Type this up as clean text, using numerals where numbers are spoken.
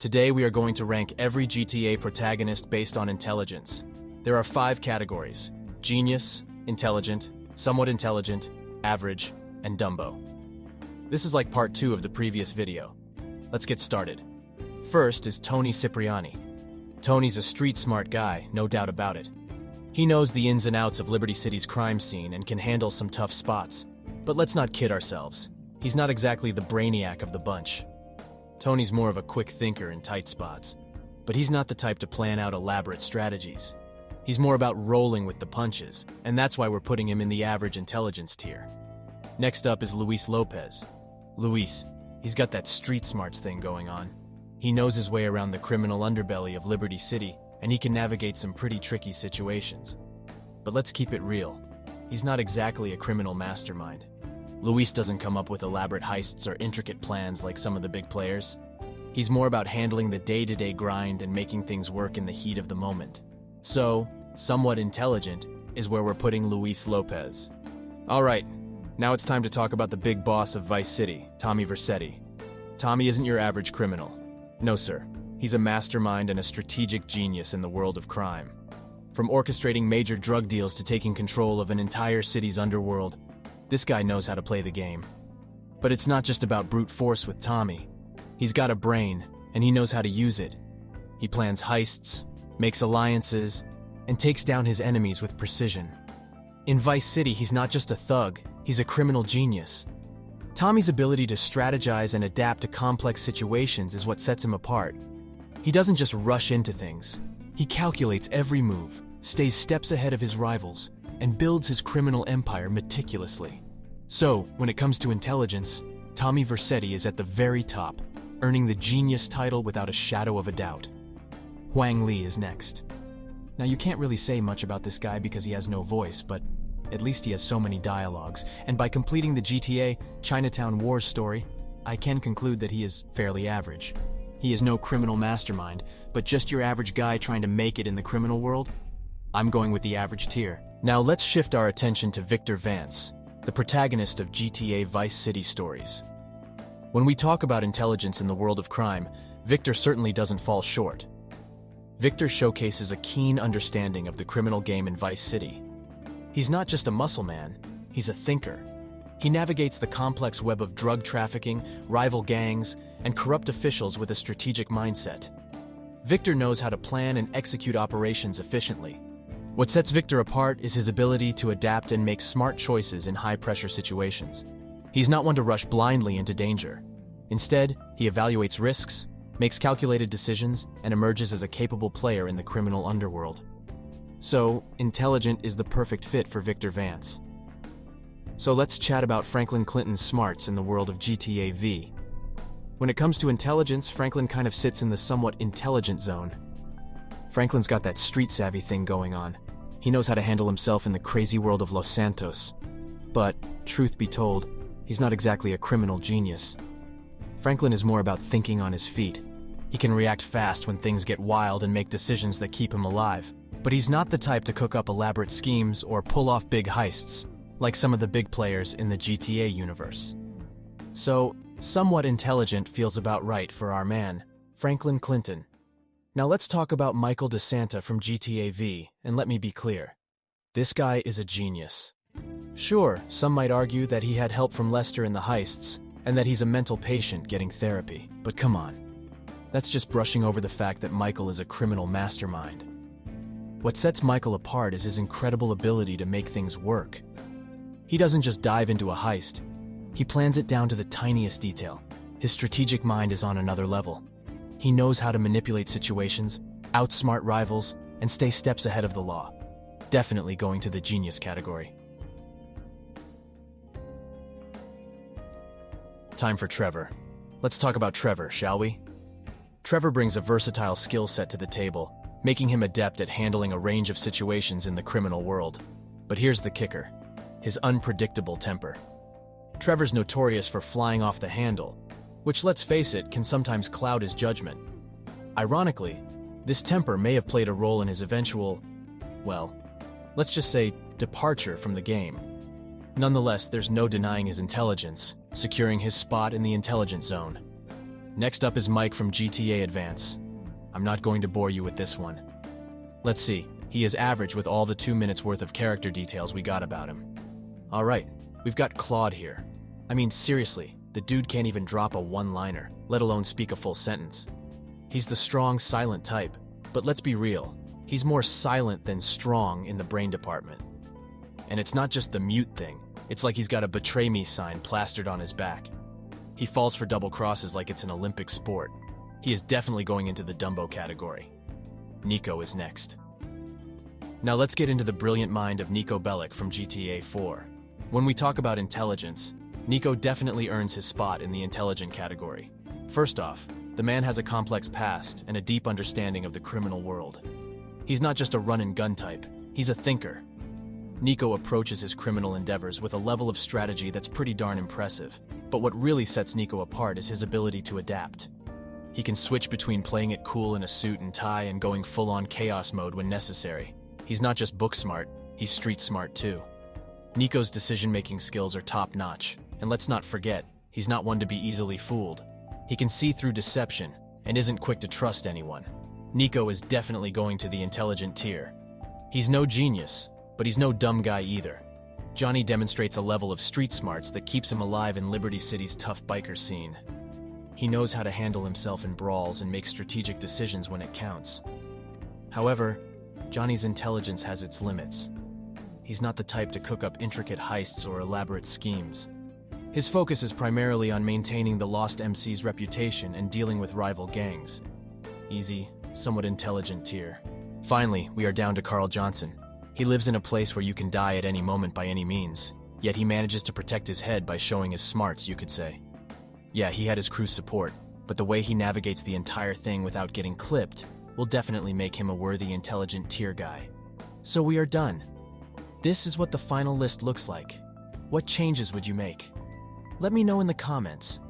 Today we are going to rank every GTA protagonist based on intelligence. There are 5 categories: genius, intelligent, somewhat intelligent, average, and Dumbo. This is like part 2 of the previous video. Let's get started. First is Toni Cipriani. Tony's a street-smart guy, no doubt about it. He knows the ins and outs of Liberty City's crime scene and can handle some tough spots. But let's not kid ourselves. He's not exactly the brainiac of the bunch. Tony's more of a quick thinker in tight spots. But he's not the type to plan out elaborate strategies. He's more about rolling with the punches, and that's why we're putting him in the average intelligence tier. Next up is Luis Lopez. Luis, he's got that street smarts thing going on. He knows his way around the criminal underbelly of Liberty City, and he can navigate some pretty tricky situations. But let's keep it real. He's not exactly a criminal mastermind. Luis doesn't come up with elaborate heists or intricate plans like some of the big players. He's more about handling the day-to-day grind and making things work in the heat of the moment. So, somewhat intelligent is where we're putting Luis Lopez. Alright, now it's time to talk about the big boss of Vice City, Tommy Vercetti. Tommy isn't your average criminal. No sir, he's a mastermind and a strategic genius in the world of crime. From orchestrating major drug deals to taking control of an entire city's underworld, this guy knows how to play the game. But it's not just about brute force with Tommy. He's got a brain, and he knows how to use it. He plans heists, makes alliances, and takes down his enemies with precision. In Vice City, he's not just a thug, he's a criminal genius. Tommy's ability to strategize and adapt to complex situations is what sets him apart. He doesn't just rush into things. He calculates every move, stays steps ahead of his rivals, and builds his criminal empire meticulously. So, when it comes to intelligence, Tommy Vercetti is at the very top, earning the genius title without a shadow of a doubt. Huang is next. Now you can't really say much about this guy because he has no voice, but at least he has so many dialogues, and by completing the GTA Chinatown Wars story, I can conclude that he is fairly average. He is no criminal mastermind, but just your average guy trying to make it in the criminal world? I'm going with the average tier. Now let's shift our attention to Victor Vance, the protagonist of GTA Vice City stories. When we talk about intelligence in the world of crime, Victor certainly doesn't fall short. Victor showcases a keen understanding of the criminal game in Vice City. He's not just a muscle man, he's a thinker. He navigates the complex web of drug trafficking, rival gangs, and corrupt officials with a strategic mindset. Victor knows how to plan and execute operations efficiently. What sets Victor apart is his ability to adapt and make smart choices in high-pressure situations. He's not one to rush blindly into danger. Instead, he evaluates risks, makes calculated decisions, and emerges as a capable player in the criminal underworld. So, intelligent is the perfect fit for Victor Vance. So let's chat about Franklin Clinton's smarts in the world of GTA V. When it comes to intelligence, Franklin kind of sits in the somewhat intelligent zone. Franklin's got that street-savvy thing going on. He knows how to handle himself in the crazy world of Los Santos. But, truth be told, he's not exactly a criminal genius. Franklin is more about thinking on his feet. He can react fast when things get wild and make decisions that keep him alive. But he's not the type to cook up elaborate schemes or pull off big heists, like some of the big players in the GTA universe. So, somewhat intelligent feels about right for our man, Franklin Clinton. Now let's talk about Michael Desanta from GTA V, and let me be clear. This guy is a genius. Sure, some might argue that he had help from Lester in the heists, and that he's a mental patient getting therapy, but come on. That's just brushing over the fact that Michael is a criminal mastermind. What sets Michael apart is his incredible ability to make things work. He doesn't just dive into a heist. He plans it down to the tiniest detail. His strategic mind is on another level. He knows how to manipulate situations, outsmart rivals, and stay steps ahead of the law. Definitely going to the genius category. Time for Trevor. Let's talk about Trevor, shall we? Trevor brings a versatile skill set to the table, making him adept at handling a range of situations in the criminal world. But here's the kicker: his unpredictable temper. Trevor's notorious for flying off the handle, which, let's face it, can sometimes cloud his judgment. Ironically, this temper may have played a role in his eventual, well, let's just say departure from the game. Nonetheless, there's no denying his intelligence, securing his spot in the intelligent zone. Next up is Mike from GTA Advance. I'm not going to bore you with this one. Let's see, he is average with all the 2 minutes worth of character details we got about him. Alright, we've got Claude here. I mean, seriously, the dude can't even drop a one-liner, let alone speak a full sentence. He's the strong, silent type, but let's be real, he's more silent than strong in the brain department. And it's not just the mute thing, it's like he's got a betray me sign plastered on his back. He falls for double crosses like it's an Olympic sport. He is definitely going into the Dumbo category. Nico is next. Now let's get into the brilliant mind of Niko Bellic from GTA 4. When we talk about intelligence, Nico definitely earns his spot in the intelligent category. First off, the man has a complex past and a deep understanding of the criminal world. He's not just a run-and-gun type, he's a thinker. Nico approaches his criminal endeavors with a level of strategy that's pretty darn impressive, but what really sets Nico apart is his ability to adapt. He can switch between playing it cool in a suit and tie and going full-on chaos mode when necessary. He's not just book smart, he's street smart too. Nico's decision-making skills are top-notch, and let's not forget, he's not one to be easily fooled. He can see through deception and isn't quick to trust anyone. Nico is definitely going to the intelligent tier. He's no genius, but he's no dumb guy either. Johnny demonstrates a level of street smarts that keeps him alive in Liberty City's tough biker scene. He knows how to handle himself in brawls and make strategic decisions when it counts. However, Johnny's intelligence has its limits. He's not the type to cook up intricate heists or elaborate schemes. His focus is primarily on maintaining the Lost MC's reputation and dealing with rival gangs. Easy, somewhat intelligent tier. Finally, we are down to Carl Johnson. He lives in a place where you can die at any moment by any means, yet he manages to protect his head by showing his smarts, you could say. Yeah, he had his crew's support, but the way he navigates the entire thing without getting clipped will definitely make him a worthy intelligent tier guy. So we are done. This is what the final list looks like. What changes would you make? Let me know in the comments.